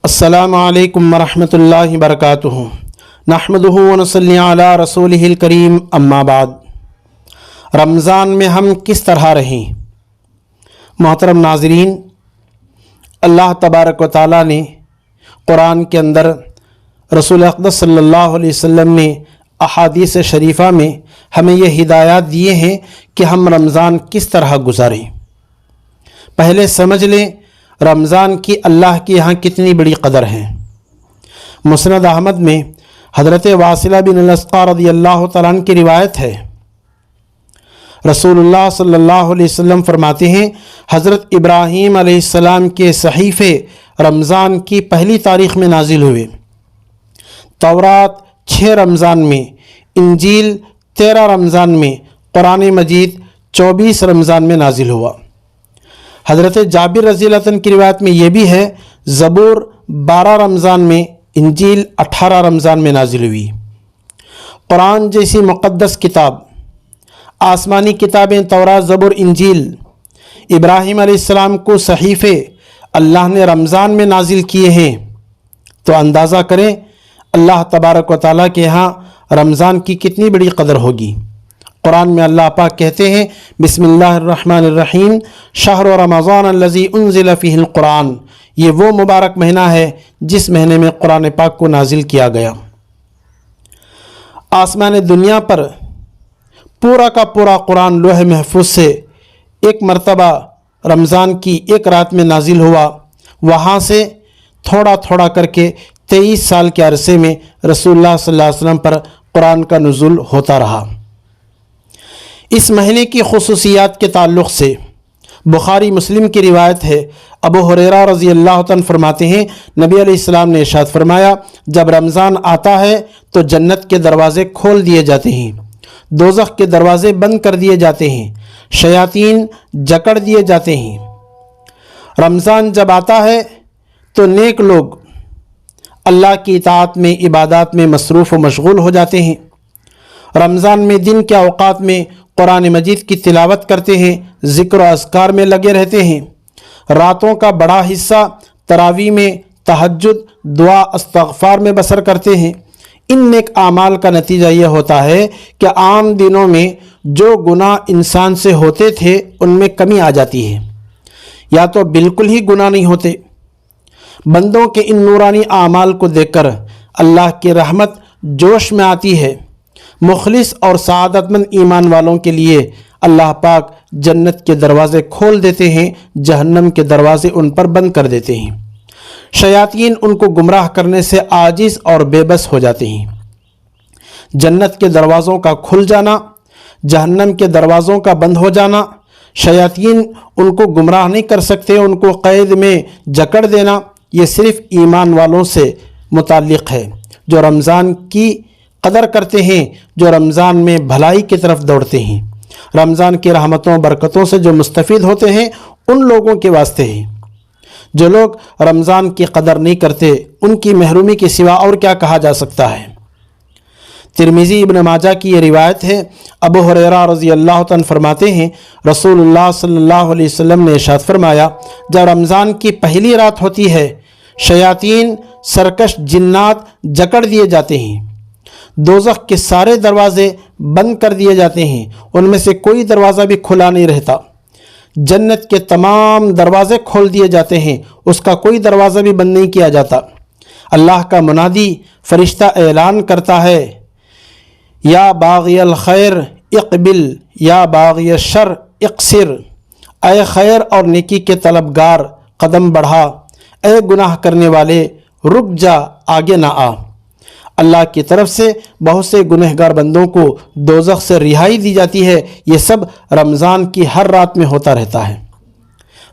السلام علیکم ورحمۃ اللہ وبرکاتہ نحمدہ ونصلی علی رسولہ الکریم اما بعد۔ رمضان میں ہم کس طرح رہیں؟ محترم ناظرین، اللہ تبارک و تعالیٰ نے قرآن کے اندر رسول اقدس صلی اللہ علیہ وسلم نے احادیث شریفہ میں ہمیں یہ ہدایات دیے ہیں کہ ہم رمضان کس طرح گزاریں۔ پہلے سمجھ لیں رمضان کی اللہ کے یہاں کتنی بڑی قدر ہے۔ مسند احمد میں حضرت واصلہ بن الاسقا رضی اللہ تعالیٰ عنہ کی روایت ہے، رسول اللہ صلی اللہ علیہ وسلم فرماتے ہیں حضرت ابراہیم علیہ السلام کے صحیفے رمضان کی پہلی تاریخ میں نازل ہوئے، تورات 6 رمضان میں، انجیل 13 رمضان میں، قرآن مجید 24 رمضان میں نازل ہوا۔ حضرت جابر رضی اللہ عنہ کی روایت میں یہ بھی ہے، زبور 12 رمضان میں، انجیل 18 رمضان میں نازل ہوئی۔ قرآن جیسی مقدس کتاب، آسمانی کتابیں تورات، زبور، انجیل، ابراہیم علیہ السلام کو صحیفے اللہ نے رمضان میں نازل کیے ہیں، تو اندازہ کریں اللہ تبارک و تعالیٰ کے ہاں رمضان کی کتنی بڑی قدر ہوگی۔ قرآن میں اللہ پاک کہتے ہیں بسم اللہ الرحمن الرحیم، شہر رمضان الذی انزل فیہ القرآن، یہ وہ مبارک مہینہ ہے جس مہینے میں قرآن پاک کو نازل کیا گیا۔ آسمان دنیا پر پورا کا پورا قرآن لوح محفوظ سے ایک مرتبہ رمضان کی ایک رات میں نازل ہوا، وہاں سے تھوڑا تھوڑا کر کے 23 سال کے عرصے میں رسول اللہ صلی اللہ علیہ وسلم پر قرآن کا نزول ہوتا رہا۔ اس مہینے کی خصوصیات کے تعلق سے بخاری مسلم کی روایت ہے، ابو ہریرہ رضی اللہ عنہ فرماتے ہیں نبی علیہ السلام نے ارشاد فرمایا، جب رمضان آتا ہے تو جنت کے دروازے کھول دیے جاتے ہیں، دوزخ کے دروازے بند کر دیے جاتے ہیں، شیاطین جکڑ دیے جاتے ہیں۔ رمضان جب آتا ہے تو نیک لوگ اللہ کی اطاعت میں، عبادات میں مصروف و مشغول ہو جاتے ہیں۔ رمضان میں دن کے اوقات میں قرآن مجید کی تلاوت کرتے ہیں، ذکر و اذکار میں لگے رہتے ہیں، راتوں کا بڑا حصہ تراویح میں، تہجد، دعا، استغفار میں بسر کرتے ہیں۔ ان نیک اعمال کا نتیجہ یہ ہوتا ہے کہ عام دنوں میں جو گناہ انسان سے ہوتے تھے ان میں کمی آ جاتی ہے، یا تو بالکل ہی گناہ نہیں ہوتے۔ بندوں کے ان نورانی اعمال کو دیکھ کر اللہ کی رحمت جوش میں آتی ہے۔ مخلص اور سعادت مند ایمان والوں کے لیے اللہ پاک جنت کے دروازے کھول دیتے ہیں، جہنم کے دروازے ان پر بند کر دیتے ہیں۔ شیاطین ان کو گمراہ کرنے سے عاجز اور بے بس ہو جاتے ہیں۔ جنت کے دروازوں کا کھل جانا، جہنم کے دروازوں کا بند ہو جانا، شیاطین ان کو گمراہ نہیں کر سکتے، ان کو قید میں جکڑ دینا، یہ صرف ایمان والوں سے متعلق ہے جو رمضان کی قدر کرتے ہیں، جو رمضان میں بھلائی کی طرف دوڑتے ہیں۔ رمضان کی رحمتوں برکتوں سے جو مستفید ہوتے ہیں ان لوگوں کے واسطے ہیں۔ جو لوگ رمضان کی قدر نہیں کرتے ان کی محرومی کے سوا اور کیا کہا جا سکتا ہے۔ ترمذی ابن ماجہ کی یہ روایت ہے، ابو ہریرہ رضی اللہ عنہ فرماتے ہیں رسول اللہ صلی اللہ علیہ وسلم نے ارشاد فرمایا، جب رمضان کی پہلی رات ہوتی ہے شیاطین، سرکش جنات جکڑ دیے جاتے ہیں، دوزخ کے سارے دروازے بند کر دیے جاتے ہیں، ان میں سے کوئی دروازہ بھی کھلا نہیں رہتا، جنت کے تمام دروازے کھول دیے جاتے ہیں، اس کا کوئی دروازہ بھی بند نہیں کیا جاتا۔ اللہ کا منادی فرشتہ اعلان کرتا ہے، یا باغی الخیر اقبل یا باغی الشر اقصر، اے خیر اور نیکی کے طلبگار قدم بڑھا، اے گناہ کرنے والے رک جا، آگے نہ آ۔ اللہ کی طرف سے بہت سے گنہگار بندوں کو دوزخ سے رہائی دی جاتی ہے، یہ سب رمضان کی ہر رات میں ہوتا رہتا ہے۔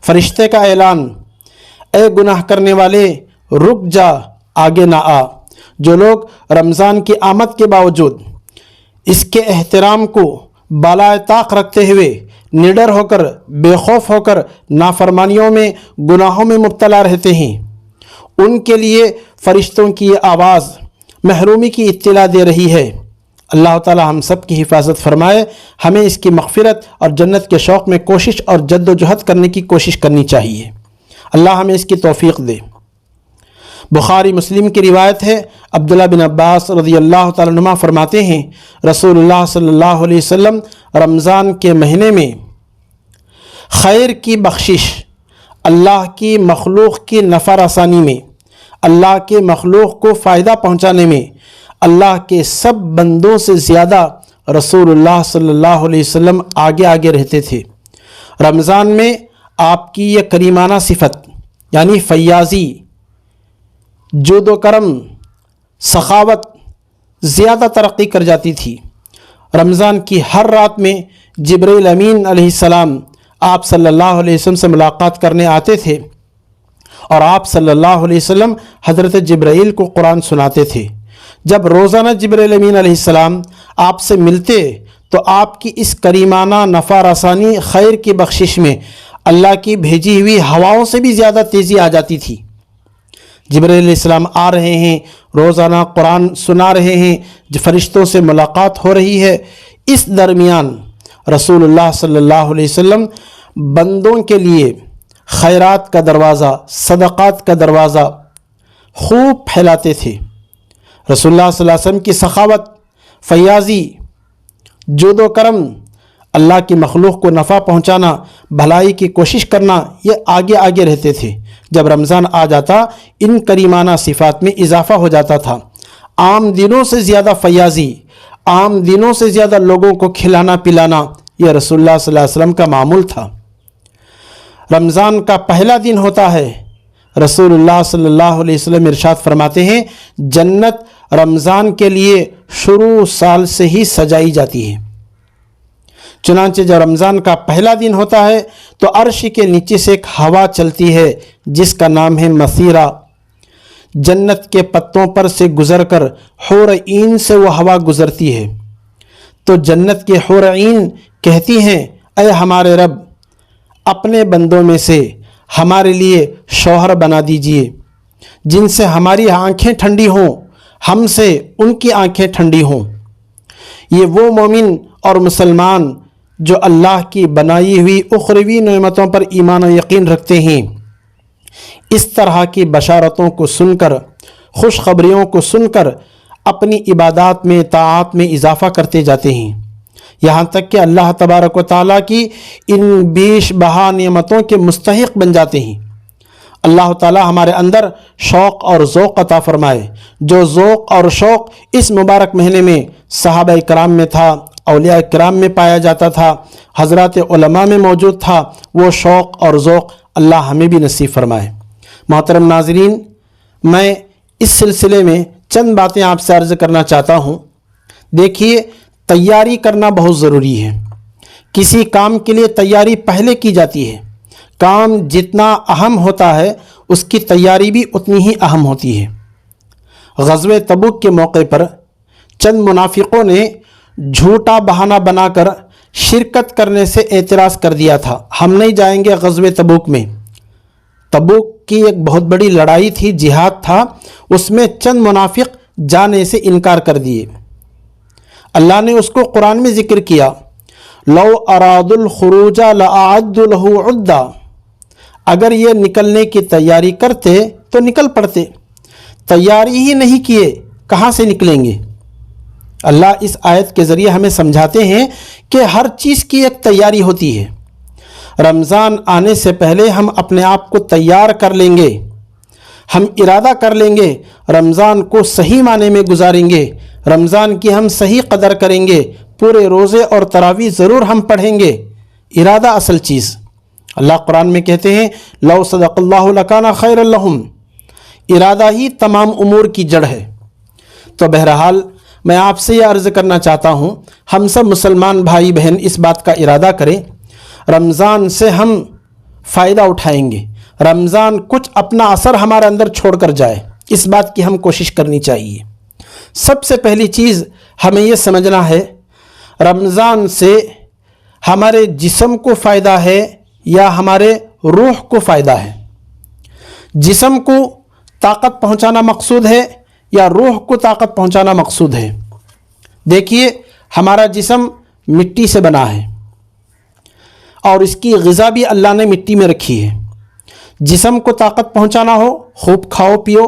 فرشتے کا اعلان، اے گناہ کرنے والے رک جا، آگے نہ آ۔ جو لوگ رمضان کی آمد کے باوجود اس کے احترام کو بالائے طاق رکھتے ہوئے نڈر ہو کر، بے خوف ہو کر نافرمانیوں میں، گناہوں میں مبتلا رہتے ہیں، ان کے لیے فرشتوں کی یہ آواز محرومی کی اطلاع دے رہی ہے۔ اللہ تعالی ہم سب کی حفاظت فرمائے، ہمیں اس کی مغفرت اور جنت کے شوق میں کوشش اور جد و جہد کرنے کی کوشش کرنی چاہیے۔ اللہ ہمیں اس کی توفیق دے۔ بخاری مسلم کی روایت ہے، عبداللہ بن عباس رضی اللہ تعالیٰ عنہما فرماتے ہیں رسول اللہ صلی اللہ علیہ وسلم رمضان کے مہینے میں خیر کی بخشش، اللہ کی مخلوق کی نفع رسانی میں، اللہ کے مخلوق کو فائدہ پہنچانے میں اللہ کے سب بندوں سے زیادہ رسول اللہ صلی اللہ علیہ وسلم آگے آگے رہتے تھے۔ رمضان میں آپ کی یہ کریمانہ صفت یعنی فیاضی، جود و کرم، سخاوت زیادہ ترقی کر جاتی تھی۔ رمضان کی ہر رات میں جبرائیل امین علیہ السلام آپ صلی اللہ علیہ وسلم سے ملاقات کرنے آتے تھے اور آپ صلی اللہ علیہ وسلم حضرت جبرائیل کو قرآن سناتے تھے۔ جب روزانہ جبرائیل امین علیہ السلام آپ سے ملتے تو آپ کی اس کریمانہ نفع رسانی خیر کی بخشش میں اللہ کی بھیجی ہوئی ہواؤں سے بھی زیادہ تیزی آ جاتی تھی۔ جبرائیل علیہ السلام آ رہے ہیں، روزانہ قرآن سنا رہے ہیں، فرشتوں سے ملاقات ہو رہی ہے، اس درمیان رسول اللہ صلی اللہ علیہ وسلم بندوں کے لیے خیرات کا دروازہ، صدقات کا دروازہ خوب پھیلاتے تھے۔ رسول اللہ صلی اللہ علیہ وسلم کی سخاوت، فیاضی، جود و کرم، اللہ کی مخلوق کو نفع پہنچانا، بھلائی کی کوشش کرنا، یہ آگے آگے رہتے تھے۔ جب رمضان آ جاتا ان کریمانہ صفات میں اضافہ ہو جاتا تھا۔ عام دنوں سے زیادہ فیاضی، عام دنوں سے زیادہ لوگوں کو کھلانا پلانا، یہ رسول اللہ صلی اللہ علیہ وسلم کا معمول تھا۔ رمضان کا پہلا دن ہوتا ہے، رسول اللہ صلی اللہ علیہ وسلم ارشاد فرماتے ہیں جنت رمضان کے لیے شروع سال سے ہی سجائی جاتی ہے۔ چنانچہ جب رمضان کا پہلا دن ہوتا ہے تو عرش کے نیچے سے ایک ہوا چلتی ہے جس کا نام ہے مسیرہ۔ جنت کے پتوں پر سے گزر کر حور عین سے وہ ہوا گزرتی ہے تو جنت کے حور عین کہتی ہیں اے ہمارے رب، اپنے بندوں میں سے ہمارے لیے شوہر بنا دیجئے جن سے ہماری آنکھیں ٹھنڈی ہوں، ہم سے ان کی آنکھیں ٹھنڈی ہوں۔ یہ وہ مومن اور مسلمان جو اللہ کی بنائی ہوئی اخروی نعمتوں پر ایمان و یقین رکھتے ہیں، اس طرح کی بشارتوں کو سن کر، خوشخبریوں کو سن کر اپنی عبادات میں، طاعات میں اضافہ کرتے جاتے ہیں، یہاں تک کہ اللہ تبارک و تعالیٰ کی ان بیش بہا نعمتوں کے مستحق بن جاتے ہیں۔ اللہ تعالیٰ ہمارے اندر شوق اور ذوق عطا فرمائے۔ جو ذوق اور شوق اس مبارک مہینے میں صحابہ کرام میں تھا، اولیاء کرام میں پایا جاتا تھا، حضرات علماء میں موجود تھا، وہ شوق اور ذوق اللہ ہمیں بھی نصیب فرمائے۔ محترم ناظرین، میں اس سلسلے میں چند باتیں آپ سے عرض کرنا چاہتا ہوں۔ دیکھیے، تیاری کرنا بہت ضروری ہے۔ کسی کام کے لیے تیاری پہلے کی جاتی ہے۔ کام جتنا اہم ہوتا ہے اس کی تیاری بھی اتنی ہی اہم ہوتی ہے۔ غزوہ تبوک کے موقع پر چند منافقوں نے جھوٹا بہانہ بنا کر شرکت کرنے سے اعتراض کر دیا تھا، ہم نہیں جائیں گے غزوہ تبوک میں۔ تبوک کی ایک بہت بڑی لڑائی تھی، جہاد تھا، اس میں چند منافق جانے سے انکار کر دیے۔ اللہ نے اس کو قرآن میں ذکر کیا، لو اراد الخروج لأعد له عدہ، اگر یہ نکلنے کی تیاری کرتے تو نکل پڑتے، تیاری ہی نہیں کیے کہاں سے نکلیں گے؟ اللہ اس آیت کے ذریعے ہمیں سمجھاتے ہیں کہ ہر چیز کی ایک تیاری ہوتی ہے۔ رمضان آنے سے پہلے ہم اپنے آپ کو تیار کر لیں گے، ہم ارادہ کر لیں گے، رمضان کو صحیح معنی میں گزاریں گے، رمضان کی ہم صحیح قدر کریں گے، پورے روزے اور تراویح ضرور ہم پڑھیں گے۔ ارادہ اصل چیز۔ اللہ قرآن میں کہتے ہیں لو صدق اللہ لکان خیر لہم، ارادہ ہی تمام امور کی جڑ ہے۔ تو بہرحال میں آپ سے یہ عرض کرنا چاہتا ہوں، ہم سب مسلمان بھائی بہن اس بات کا ارادہ کریں، رمضان سے ہم فائدہ اٹھائیں گے، رمضان کچھ اپنا اثر ہمارے اندر چھوڑ کر جائے، اس بات کی ہم کوشش کرنی چاہیے۔ سب سے پہلی چیز ہمیں یہ سمجھنا ہے، رمضان سے ہمارے جسم کو فائدہ ہے یا ہمارے روح کو فائدہ ہے؟ جسم کو طاقت پہنچانا مقصود ہے یا روح کو طاقت پہنچانا مقصود ہے؟ دیکھیے، ہمارا جسم مٹی سے بنا ہے اور اس کی غذا بھی اللہ نے مٹی میں رکھی ہے۔ جسم کو طاقت پہنچانا ہو، خوب کھاؤ پیو،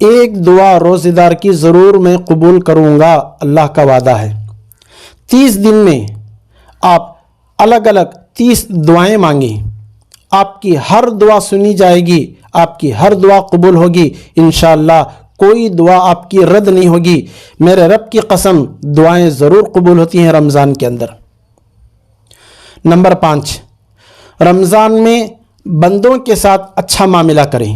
ایک دعا روزے دار کی ضرور میں قبول کروں گا، اللہ کا وعدہ ہے۔ 30 دن میں آپ الگ الگ 30 دعائیں مانگیں، آپ کی ہر دعا سنی جائے گی، آپ کی ہر دعا قبول ہوگی انشاءاللہ، کوئی دعا آپ کی رد نہیں ہوگی۔ میرے رب کی قسم دعائیں ضرور قبول ہوتی ہیں رمضان کے اندر۔ نمبر 5، رمضان میں بندوں کے ساتھ اچھا معاملہ کریں۔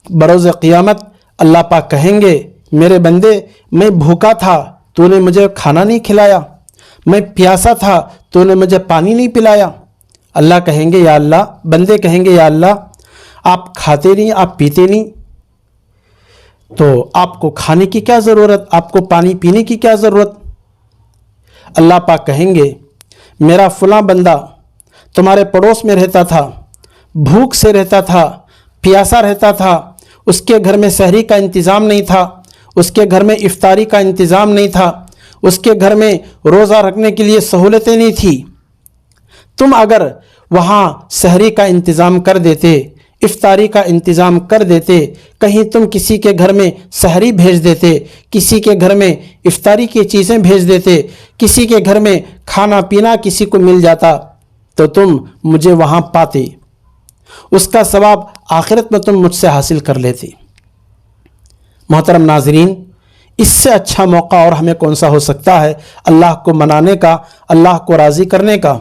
بروز قیامت اللہ پاک کہیں گے میرے بندے میں بھوکا تھا تو نے مجھے کھانا نہیں کھلایا، میں پیاسا تھا تو نے مجھے پانی نہیں پلایا۔ اللہ کہیں گے یا اللہ، بندے کہیں گے یا اللہ آپ کھاتے نہیں، آپ پیتے نہیں، تو آپ کو کھانے کی کیا ضرورت، آپ کو پانی پینے کی کیا ضرورت؟ اللہ پاک کہیں گے میرا فلاں بندہ تمہارے پڑوس میں رہتا تھا، بھوک سے رہتا تھا، پیاسا رہتا تھا، اس کے گھر میں سحری کا انتظام نہیں تھا، اس کے گھر میں افطاری کا انتظام نہیں تھا، اس کے گھر میں روزہ رکھنے کے لیے سہولتیں نہیں تھی۔ تم اگر وہاں سحری کا انتظام کر دیتے، افطاری کا انتظام کر دیتے، کہیں تم کسی کے گھر میں سحری بھیج دیتے، کسی کے گھر میں افطاری کی چیزیں بھیج دیتے، کسی کے گھر میں کھانا پینا کسی کو مل جاتا تو تم مجھے وہاں پاتے، اس کا ثواب آخرت میں تم مجھ سے حاصل کر لیتے۔ محترم ناظرین، اس سے اچھا موقع اور ہمیں کون سا ہو سکتا ہے اللہ کو منانے کا، اللہ کو راضی کرنے کا؟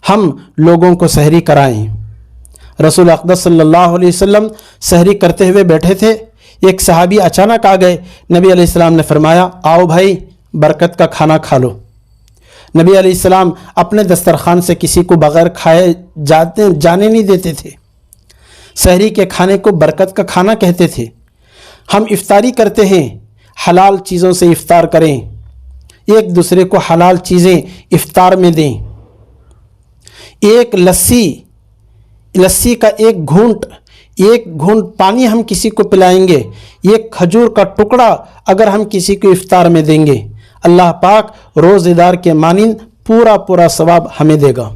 ہم لوگوں کو سحری کرائیں۔ رسول اقدس صلی اللہ علیہ وسلم سحری کرتے ہوئے بیٹھے تھے، ایک صحابی اچانک آ گئے، نبی علیہ السلام نے فرمایا آؤ بھائی برکت کا کھانا کھا لو۔ نبی علیہ السلام اپنے دسترخوان سے کسی کو بغیر کھائے جانے نہیں دیتے تھے۔ سحری کے کھانے کو برکت کا کھانا کہتے تھے۔ ہم افطاری کرتے ہیں، حلال چیزوں سے افطار کریں، ایک دوسرے کو حلال چیزیں افطار میں دیں۔ ایک لسی کا ایک گھونٹ پانی ہم کسی کو پلائیں گے، ایک کھجور کا ٹکڑا اگر ہم کسی کو افطار میں دیں گے، اللہ پاک روزے دار کے مانند پورا ثواب ہمیں دے گا۔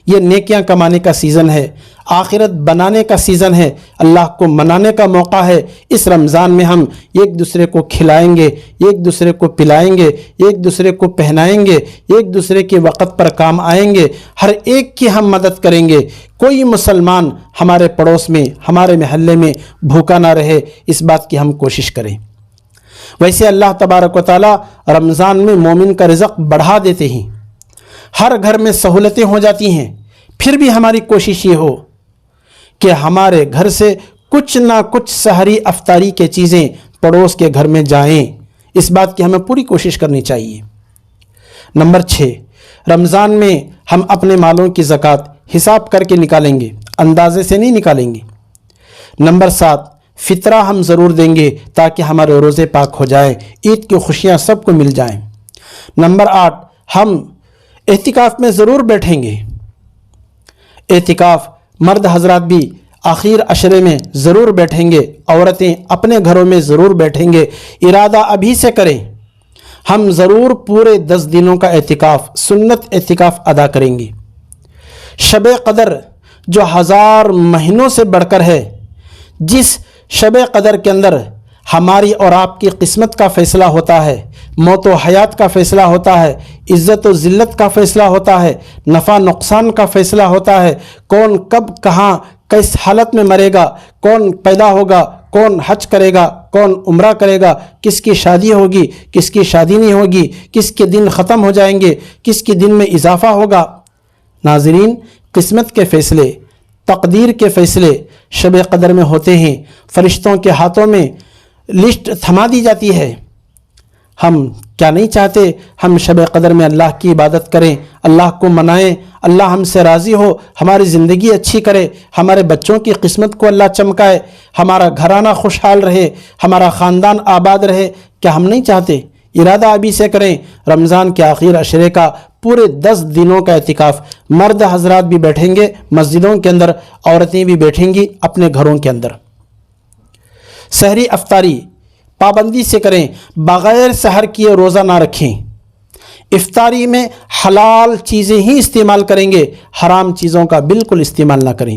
یہ نیکیاں کمانے کا سیزن ہے، آخرت بنانے کا سیزن ہے، اللہ کو منانے کا موقع ہے۔ اس رمضان میں ہم ایک دوسرے کو کھلائیں گے، ایک دوسرے کو پلائیں گے، ایک دوسرے کو پہنائیں گے، ایک دوسرے کے وقت پر کام آئیں گے، ہر ایک کی ہم مدد کریں گے۔ کوئی مسلمان ہمارے پڑوس میں، ہمارے محلے میں بھوکا نہ رہے، اس بات کی ہم کوشش کریں۔ ویسے اللہ تبارک و تعالی رمضان میں مومن کا رزق بڑھا دیتے ہیں، ہر گھر میں سہولتیں ہو جاتی ہیں، پھر بھی ہماری کوشش یہ ہو کہ ہمارے گھر سے کچھ نہ کچھ سحری افطاری کے چیزیں پڑوس کے گھر میں جائیں، اس بات کی ہمیں پوری کوشش کرنی چاہیے۔ نمبر 6، رمضان میں ہم اپنے مالوں کی زکوٰۃ حساب کر کے نکالیں گے، اندازے سے نہیں نکالیں گے۔ نمبر 7، فطرہ ہم ضرور دیں گے تاکہ ہمارے روزے پاک ہو جائیں، عید کی خوشیاں سب کو مل جائیں۔ نمبر 8، ہم اعتکاف میں ضرور بیٹھیں گے۔ اعتکاف مرد حضرات بھی آخر عشرے میں ضرور بیٹھیں گے، عورتیں اپنے گھروں میں ضرور بیٹھیں گے۔ ارادہ ابھی سے کریں، ہم ضرور پورے 10 دنوں کا اعتکاف، سنت اعتکاف ادا کریں گے۔ شب قدر جو 1000 مہینوں سے بڑھ کر ہے، جس شب قدر کے اندر ہماری اور آپ کی قسمت کا فیصلہ ہوتا ہے، موت و حیات کا فیصلہ ہوتا ہے، عزت و ذلت کا فیصلہ ہوتا ہے، نفع نقصان کا فیصلہ ہوتا ہے، کون کب کہاں کس حالت میں مرے گا، کون پیدا ہوگا، کون حج کرے گا، کون عمرہ کرے گا، کس کی شادی ہوگی، کس کی شادی نہیں ہوگی، کس کے دن ختم ہو جائیں گے، کس کے دن میں اضافہ ہوگا۔ ناظرین، قسمت کے فیصلے، تقدیر کے فیصلے شب قدر میں ہوتے ہیں، فرشتوں کے ہاتھوں میں لسٹ تھما دی جاتی ہے۔ ہم کیا نہیں چاہتے ہم شب قدر میں اللہ کی عبادت کریں، اللہ کو منائیں، اللہ ہم سے راضی ہو، ہماری زندگی اچھی کرے، ہمارے بچوں کی قسمت کو اللہ چمکائے، ہمارا گھرانہ خوشحال رہے، ہمارا خاندان آباد رہے۔ کیا ہم نہیں چاہتے؟ ارادہ ابھی سے کریں۔ رمضان کے آخر عشرے کا پورے 10 دنوں کا اعتکاف، مرد حضرات بھی بیٹھیں گے مسجدوں کے اندر، عورتیں بھی بیٹھیں گی اپنے گھروں کے اندر۔ سحری افطاری پابندی سے کریں، بغیر سحر کیے روزہ نہ رکھیں۔ افطاری میں حلال چیزیں ہی استعمال کریں گے، حرام چیزوں کا بالکل استعمال نہ کریں۔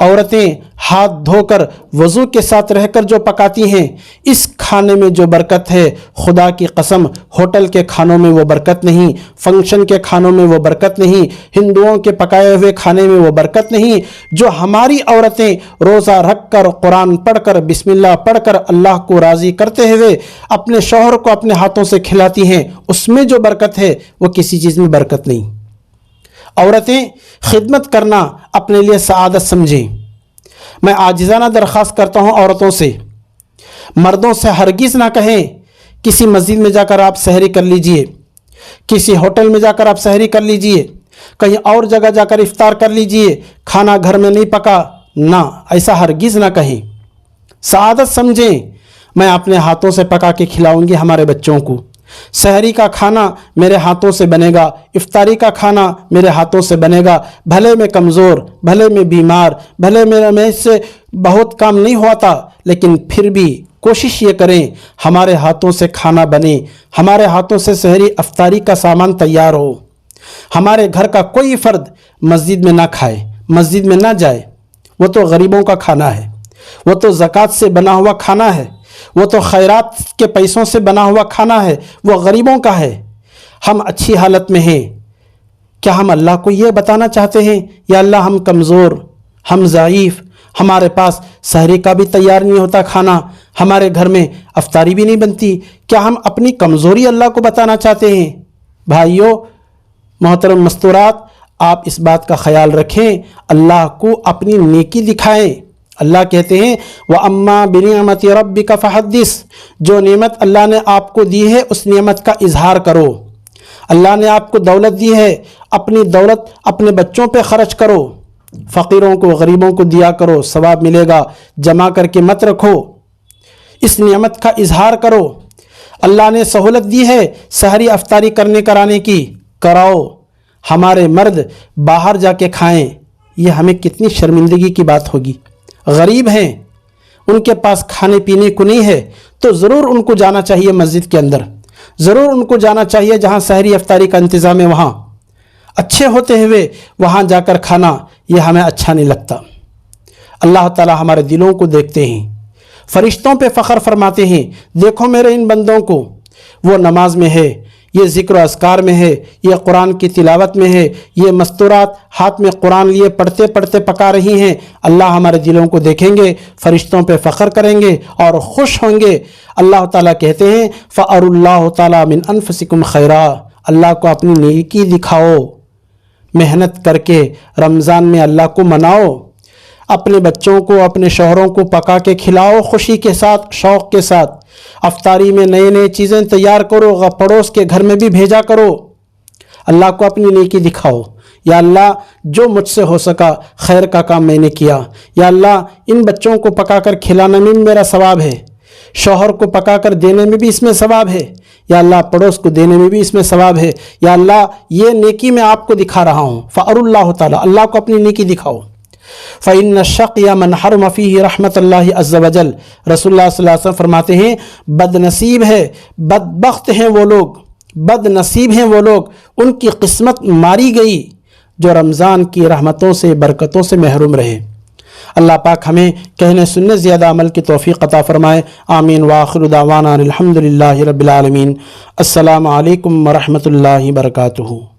عورتیں ہاتھ دھو کر وضو کے ساتھ رہ کر جو پکاتی ہیں، اس کھانے میں جو برکت ہے، خدا کی قسم ہوٹل کے کھانوں میں وہ برکت نہیں، فنکشن کے کھانوں میں وہ برکت نہیں، ہندوؤں کے پکائے ہوئے کھانے میں وہ برکت نہیں۔ جو ہماری عورتیں روزہ رکھ کر، قرآن پڑھ کر، بسم اللہ پڑھ کر اللہ کو راضی کرتے ہوئے اپنے شوہر کو اپنے ہاتھوں سے کھلاتی ہیں، اس میں جو برکت ہے وہ کسی چیز میں برکت نہیں۔ عورتیں خدمت کرنا اپنے لیے سعادت سمجھیں۔ میں عاجزانہ درخواست کرتا ہوں عورتوں سے، مردوں سے ہرگز نہ کہیں کسی مسجد میں جا کر آپ سحری کر لیجئے، کسی ہوٹل میں جا کر آپ سحری کر لیجئے، کہیں اور جگہ جا کر افطار کر لیجئے، کھانا گھر میں نہیں پکا، نہ، ایسا ہرگز نہ کہیں۔ سعادت سمجھیں میں اپنے ہاتھوں سے پکا کے کھلاؤں گی ہمارے بچوں کو، سحری کا کھانا میرے ہاتھوں سے بنے گا، افطاری کا کھانا میرے ہاتھوں سے بنے گا، بھلے میں کمزور، بھلے میں بیمار، بھلے میں سے بہت کام نہیں ہوتا، لیکن پھر بھی کوشش یہ کریں ہمارے ہاتھوں سے کھانا بنے، ہمارے ہاتھوں سے سحری افطاری کا سامان تیار ہو۔ ہمارے گھر کا کوئی فرد مسجد میں نہ کھائے، مسجد میں نہ جائے، وہ تو غریبوں کا کھانا ہے، وہ تو زکوٰۃ سے بنا ہوا کھانا ہے، وہ تو خیرات کے پیسوں سے بنا ہوا کھانا ہے، وہ غریبوں کا ہے۔ ہم اچھی حالت میں ہیں، کیا ہم اللہ کو یہ بتانا چاہتے ہیں یا اللہ ہم کمزور، ہم ضعیف، ہمارے پاس سحری کا بھی تیار نہیں ہوتا کھانا، ہمارے گھر میں افطاری بھی نہیں بنتی، کیا ہم اپنی کمزوری اللہ کو بتانا چاہتے ہیں؟ بھائیو محترم مستورات، آپ اس بات کا خیال رکھیں، اللہ کو اپنی نیکی دکھائیں۔ اللہ کہتے ہیں وَأَمَّا بِنِعْمَةِ رَبِّكَ فَحَدِّثْ، جو نعمت اللہ نے آپ کو دی ہے اس نعمت کا اظہار کرو۔ اللہ نے آپ کو دولت دی ہے، اپنی دولت اپنے بچوں پہ خرچ کرو، فقیروں کو، غریبوں کو دیا کرو، ثواب ملے گا، جمع کر کے مت رکھو، اس نعمت کا اظہار کرو۔ اللہ نے سہولت دی ہے سحری افطاری کرنے کرانے کی، کراؤ۔ ہمارے مرد باہر جا کے کھائیں، یہ ہمیں کتنی شرمندگی کی بات ہوگی۔ غریب ہیں، ان کے پاس کھانے پینے کو نہیں ہے، تو ضرور ان کو جانا چاہیے مسجد کے اندر، ضرور ان کو جانا چاہیے جہاں سحری افطاری کا انتظام ہے، وہاں اچھے ہوتے ہوئے وہاں جا کر کھانا یہ ہمیں اچھا نہیں لگتا۔ اللہ تعالی ہمارے دلوں کو دیکھتے ہیں، فرشتوں پہ فخر فرماتے ہیں، دیکھو میرے ان بندوں کو، وہ نماز میں ہے، یہ ذکر و اذکار میں ہے، یہ قرآن کی تلاوت میں ہے، یہ مستورات ہاتھ میں قرآن لیے پڑھتے پڑھتے پکا رہی ہیں۔ اللہ ہمارے دلوں کو دیکھیں گے، فرشتوں پہ فخر کریں گے اور خوش ہوں گے۔ اللہ تعالیٰ کہتے ہیں فَأَرُوا اللَّهُ تَعَالَى مِنْ أَنفُسِكُمْ خَيْرًا، اللہ کو اپنی نیکی دکھاؤ، محنت کر کے رمضان میں اللہ کو مناؤ، اپنے بچوں کو، اپنے شوہروں کو پکا کے کھلاؤ، خوشی کے ساتھ، شوق کے ساتھ۔ افطاری میں نئے نئے چیزیں تیار کرو، پڑوس کے گھر میں بھی بھیجا کرو، اللہ کو اپنی نیکی دکھاؤ۔ یا اللہ جو مجھ سے ہو سکا خیر کا کام میں نے کیا، یا اللہ ان بچوں کو پکا کر کھلانے میں بھی میرا ثواب ہے، شوہر کو پکا کر دینے میں بھی اس میں ثواب ہے، یا اللہ پڑوس کو دینے میں بھی اس میں ثواب ہے، یا اللہ یہ نیکی میں آپ کو دکھا رہا ہوں۔ فَأَرُوا اللَّهُ تعالیٰ، اللہ کو اپنی نیکی دکھاؤ۔ فَإِنَّ الشَّقْيَ مَنْ حَرُمَ فِيهِ رَحْمَةَ اللَّهِ عَزَّ وَجَلَّ، رسول اللہ صلی اللہ علیہ وسلم فرماتے ہیں بد نصیب ہے، بدبخت ہیں وہ لوگ، بد نصیب ہیں وہ لوگ، ان کی قسمت ماری گئی جو رمضان کی رحمتوں سے، برکتوں سے محروم رہے۔ اللہ پاک ہمیں کہنے سننے زیادہ عمل کی توفیق عطا فرمائے، آمین۔ وآخر دعوانا الحمدللہ رب العالمین۔ السلام علیکم ورحمۃ اللہ وبرکاتہ۔